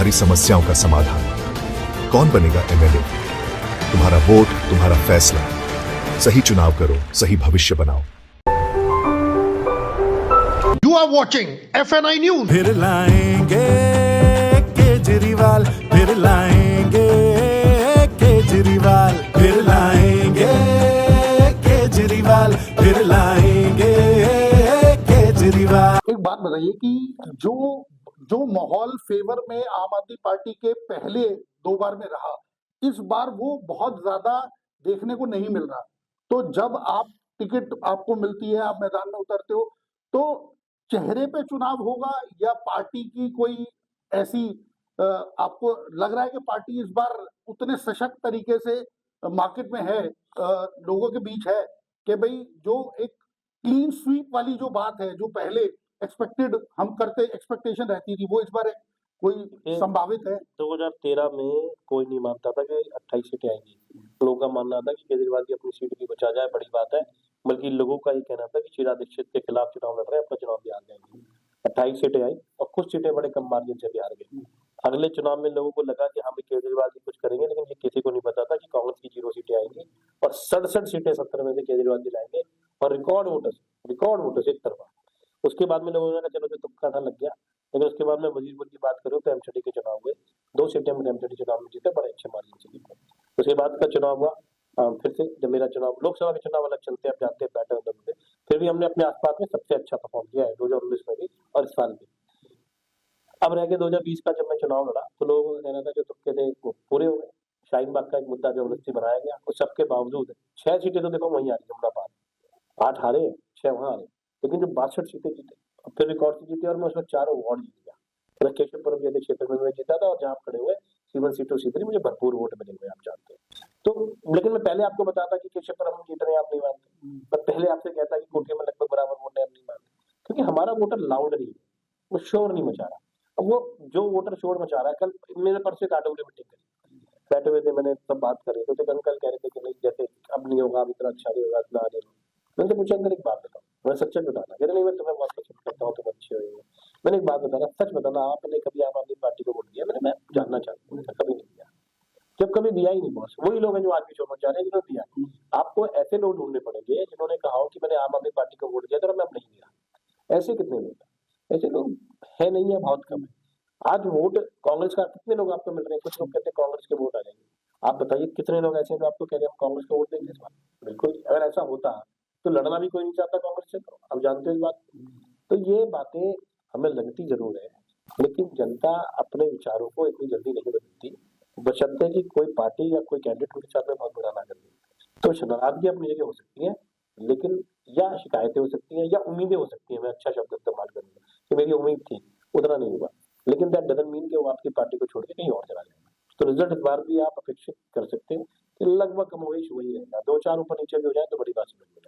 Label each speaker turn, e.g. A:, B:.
A: तुम्हारी समस्याओं का समाधान। कौन बनेगा एमएलए? तुम्हारा वोट, तुम्हारा फैसला। सही चुनाव करो, सही भविष्य बनाओ।
B: You are watching FNI News.
C: फिर लाएंगे केजरीवाल, फिर लाएंगे केजरीवाल, फिर लाएंगे केजरीवाल, फिर लाएंगे केजरीवाल।
D: एक बात बताइए कि जो माहौल फेवर में आम आदमी पार्टी के पहले 2 बार में रहा, इस बार वो बहुत ज्यादा देखने को नहीं मिल रहा। तो जब आप टिकट आपको मिलती है, आप मैदान में उतरते हो, तो चेहरे पे चुनाव होगा या पार्टी की कोई ऐसी आपको लग रहा है कि पार्टी इस बार उतने सशक्त तरीके से मार्केट में है, लोगों के बीच है कि भाई जो एक क्लीन स्वीप वाली जो बात है, जो पहले एक्सपेक्टेशन रहती थी, वो इस बार कोई संभावित है?
E: 2013 में कोई नहीं मानता था कि 28 सीटें आएंगी। लोगों का मानना था कि केजरीवाल की अपनी सीट भी बचा जाए, बड़ी बात है। बल्कि लोगों का ये कहना था कि शीला दीक्षित के खिलाफ चुनाव लड़ रहे हैं, अपना चुनाव भी हार जाएंगे। 28 सीटें आई और कुछ सीटें बड़े कम मार्जिन से भी हार गई। अगले चुनाव में लोगों को लगा कि हम केजरीवाल जी कुछ करेंगे, लेकिन ये किसी को नहीं पता था कि कांग्रेस की 0 सीटें आएंगी और 67 सीटें 70 में से केजरीवाल जी लाएंगे और रिकॉर्ड वोटर्स एक तरफा। उसके बाद में लोगों ने कहा चलो तो तुक्का था, लग गया। लेकिन उसके बाद में वजीरपुर की बात करूँ तो एमसीडी के चुनाव हुए, 2 सीटें में एमसीडी चुनाव में जीते, बड़े अच्छे मार्जिन से जीते। उसके बाद का चुनाव हुआ, फिर से जब मेरा चुनाव, लोकसभा के चुनाव अलग चलते हैं, आप जानते हैं पैटर्न बदलते, फिर भी हमने अपने आसपास में सबसे अच्छा परफॉर्म किया है 2019 में भी और इस साल भी। अब रह गए 2020 का, जब मैं चुनाव लड़ा तो लोगों का कहना था जो तुक्के थे वो पूरे हो गए। शाहीन बाग का एक मुद्दा जबरदस्ती बनाया गया, उस सबके बावजूद 6 सीटें तो देखो वहीं आ रही, जमुना पार 8 हारे, 6 वहां हारे, लेकिन जो 62 सीटें जीते, फिर रिकॉर्ड से जीते और मैं उसमें 4 अवार्ड जीत गया। केशवपुरम जैसे क्षेत्र में मैं जीता था और जहाँ खड़े हुए सीवन सीटों से मुझे भरपूर वोट मिले हुए, आप जानते हैं। तो लेकिन मैं पहले आपको बताता कि केशवपुरम हम जीत रहे हैं, आप नहीं मानते। मैं पहले आपसे कहता कि कोटे में लगभग बराबर वोट है, आप नहीं मानते, क्योंकि हमारा वोटर लाउड नहीं है, वो शोर नहीं मचा रहा। अब वो जो वोटर शोर मचा रहा है, कल मेरे परसों काटोगरी मीटिंग करी, बैठे हुए थे, मैंने सब बात कर रहे थे, तो अंकल कह रहे थे कि नहीं जैसे अब नहीं होगा, अब इतना अच्छा नहीं होगा, इतना नहीं होगा। मैंने पूछा अंकल एक बात बताओ, मैं सच्चे बताना, कहते नहीं मैं तुम्हें बहुत पसंद करता हूँ, तुम अच्छे हो। मैंने एक बात बताना, सच बताना, आपने कभी आम आदमी पार्टी को वोट दिया? मैं जानना चाहता हूँ, कभी नहीं दिया। जब कभी दिया ही नहीं बॉस, वही लोग हैं जो आज भी छोड़ना चाह रहे हैं जिन्होंने दिया। आपको ऐसे लोग ढूंढने पड़ेंगे जिन्होंने कहा हो कि मैंने आम आदमी पार्टी को वोट दिया था और मैं अब नहीं दिया। ऐसे कितने लोग, ऐसे लोग है नहीं है, बहुत कम है। आज वोट कांग्रेस का कितने लोग आपको मिल रहे हैं? कुछ लोग कहते हैं कांग्रेस के वोट आ जाएंगे। आप बताइए कितने लोग ऐसे हैं जो आपको कह रहे हैं हम कांग्रेस को वोट देंगे इस बार? बिल्कुल, अगर ऐसा होता तो लड़ना भी कोई नहीं चाहता कांग्रेस से, अब जानते हो इस बात। तो ये बातें हमें लगती जरूर है, लेकिन जनता अपने विचारों को इतनी जल्दी नहीं बदलती, बशर्ते कि कोई पार्टी या कोई कैंडिडेट उनके साथ में बहुत बुरा ना कर दे। तो नाराजगी अपनी जगह हो सकती है, लेकिन या शिकायतें हो सकती हैं या उम्मीदें हो सकती हैं, मैं अच्छा शब्द इस्तेमाल करूंगा कि मेरी उम्मीद थी, उतना नहीं हुआ, लेकिन दैट डजंट मीन कि वो आपकी पार्टी को छोड़ के कहीं और चला जाएगा। तो रिजल्ट इस बार भी आप अपेक्षित कर सकते हैं कि लगभग कमोवेश वही रहेगा, 2-4 ऊपर नीचे भी हो जाए तो बड़ी बात समझ में